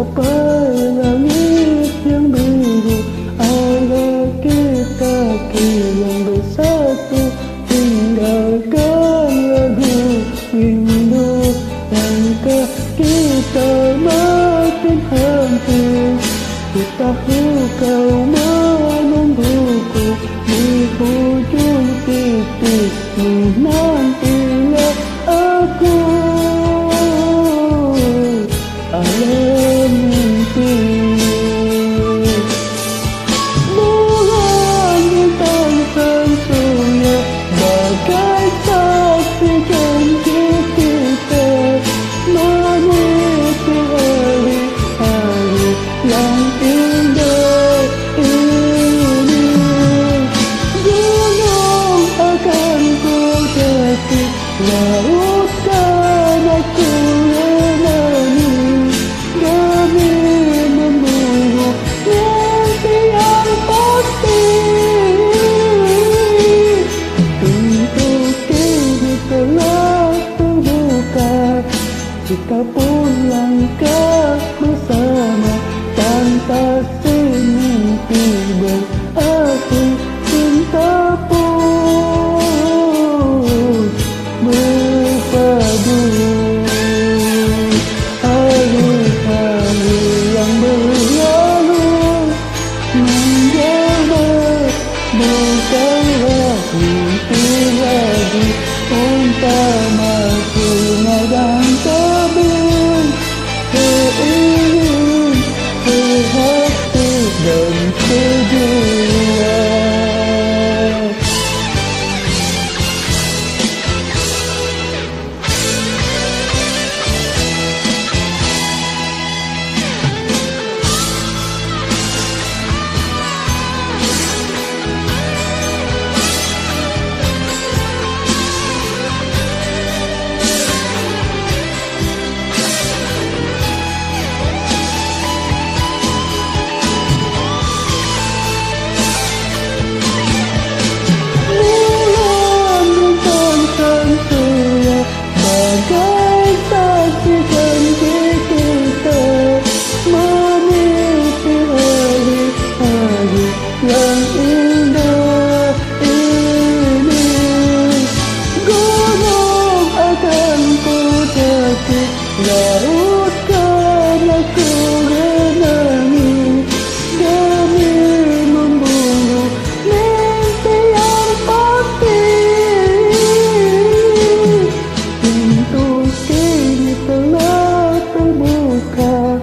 Gapai langit yang biru, ada kita yang bersatu. Tinggalkan lagu rindu, langkah kita makin hampir. Ku tahu kau menungguku di hujung titikmu. Nantilah aku alam mimpi. Bulan bintang sang surya bagai saksi janji kita, meniti hari-hari yang indah ini. Gunung akan ku daki, laut kan aku renangi, demi memburu mimpi yang pasti. Pintu kini telah terbuka, kita pun langkah bersama. Fantasi mimpi berakhir, cinta pun berpadu. Hari-hari yang berlalu menjelma, bukanlah mimpi lagi. Umpama sungai dan tebing, seiring sehati dan sejiwa. Yang indah ini, gunung akan ku daki, laut kan aku renangi, demi memburu mimpi yang pasti. Pintu kini telah terbuka,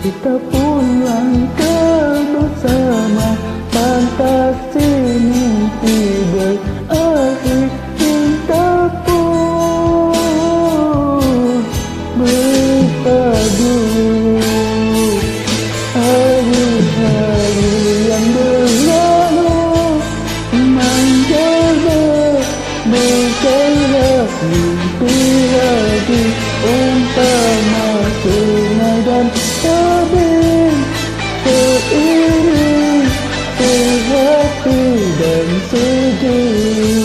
kita pun langkah bersama. Fantasi mimpi berakhir, cinta pun berpadu. Hari-hari yang berlalu menjelma, bukanlah mimpi lagi. Umpama sungai dan tebing, seiring sehati dan sejiwa.